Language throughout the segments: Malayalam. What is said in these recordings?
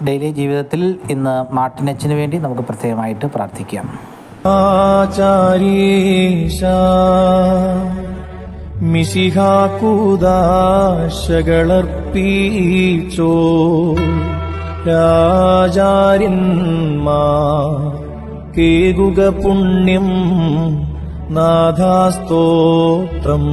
ഡെയിലി ജീവിതത്തിൽ ഇന്ന് മാർട്ടിനച്ചിന് വേണ്ടി നമുക്ക് പ്രത്യേകമായിട്ട് പ്രാർത്ഥിക്കാം. മിശിഹാകൂദാശകളർപ്പീച്ചോ രാജാര്യന്മാർ കേകുക പുണ്യം നാഥാസ്തോത്രം.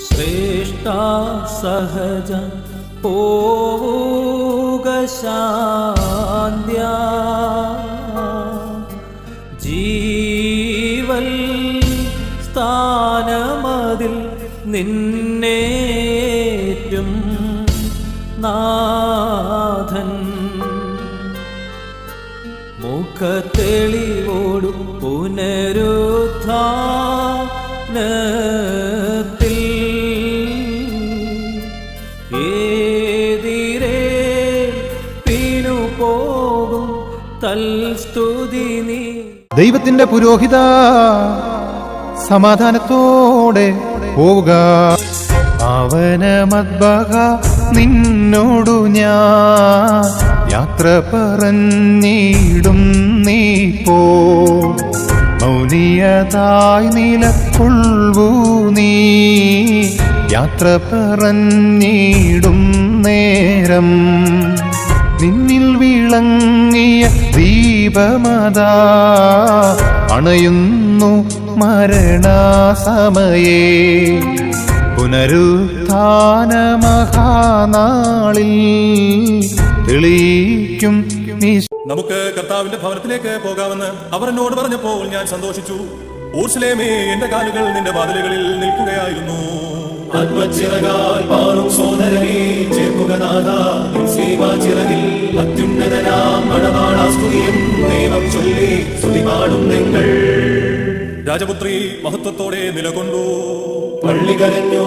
ശ്രേഷ്ഠ സഹജ പോവുക ശാന്ത്യ ജീവൽ സ്ഥാനമതിൽ നിന്നേറ്റും നാഥൻ മുഖത്തെളിവോടും പുനരുത്ഥാനത്തിൽ പോകും തൽസ്തുതി നീ. ദൈവത്തിന്റെ പുരോഹിത സമാധാനത്തോടെ പോവുക. അവന മദ്ബഹ നിന്നോടു ഞാൻ യാത്ര പറഞ്ഞിടും. നീ പോ മൗനിയതായി നിലക്കൊള്ളൂ. നീ യാത്ര പറഞ്ഞിടും നേരം നിന്നിൽ വിളങ്ങിയ ദീപമതാ അണയുന്നു മരണസമയേ. പുനരുത്ഥാന മഹാനാളിൽ തെളിയിക്കും. നമുക്ക് കർത്താവിന്റെ ഭവനത്തിലേക്ക് പോകാമെന്ന് അവർ എന്നോട് പറഞ്ഞപ്പോൾ ഞാൻ സന്തോഷിച്ചു. യെരൂശലേമേ, എന്റെ കാലുകൾ നിന്റെ വാതിലുകളിൽ നിൽക്കുകയായിരുന്നു. ആത്മച്ചിറകാൽ പാറും സോദരനേ, ചേർക്കുക നാഥാ നിൻ സേവാചിറകിൽ. അത്യുന്നതനാം മണവാളാസ്തുതിയും ദൈവം ചൊല്ലി സ്തുതി പാടും നിങ്ങൾ. രാജപുത്രി മഹത്വത്തോടെ നിലകൊണ്ടു. പള്ളി കരഞ്ഞു,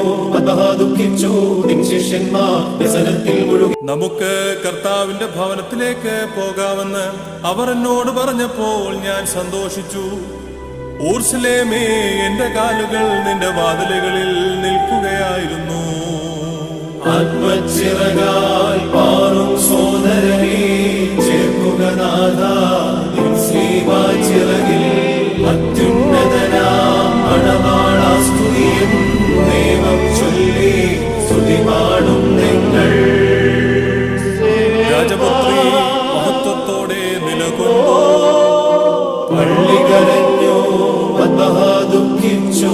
ദുഃഖിച്ചു, നിൻ ശിഷ്യന്മാർ വ്യസനത്തിൽ മുഴുകി. നമുക്ക് കർത്താവിന്റെ ഭവനത്തിലേക്ക് പോകാമെന്ന് അവർ എന്നോട് പറഞ്ഞപ്പോൾ ഞാൻ സന്തോഷിച്ചു. യെരൂശലേമേ, എന്റെ കാലുകൾ നിന്റെ വാതിലുകളിൽ നിൽക്കുകയായിരുന്നു. ആത്മച്ചിറകാൽ പാറും സോദരനേ, ചേർക്കുക നാഥാ നിൻ സേവാചിറകിൽ. അത്യുന്നതനാം മണവാളാസ്തുതിയും ദൈവം ചൊല്ലി സ്തുതി പാടും നിങ്ങൾ. രാജപുത്രി മഹത്വത്തോടെ നിലകൊണ്ടു. പള്ളി കരഞ്ഞു, ദുഃഖിച്ചു,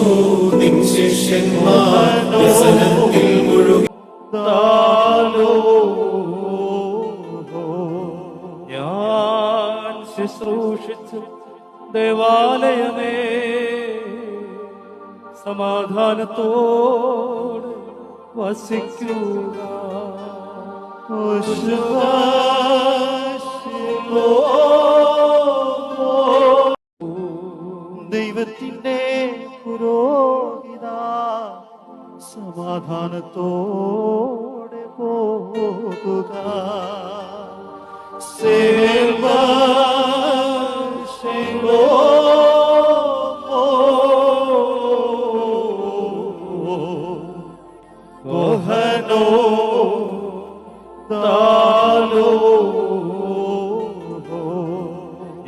നിൻ ശിഷ്യന്മാർ വ്യസനത്തിൽ മുഴുകി. ഞാൻ ശുശ്രൂഷിച്ചു ദേവാലയമേ, സമാധാനത്തോടെ വസിക്കുക. ദൈവത്തിന്റെ പുരോഹിത സമാധാനത്തോടെ പോകുക.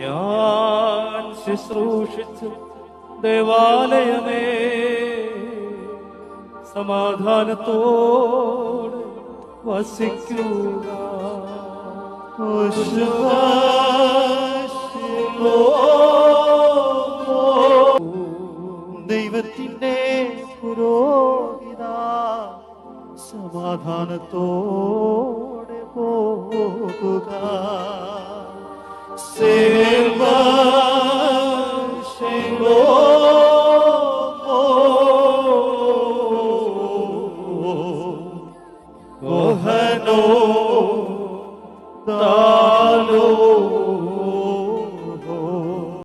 ഞാൻ ശുശ്രൂഷിച്ചു ദേവാലയമേ, സമാധാനത്തോടെ വസിക്കുക. ദൈവത്തിന്റെ പുരോഹിത സമാധാനത്തോടെ പോകുക. Sing,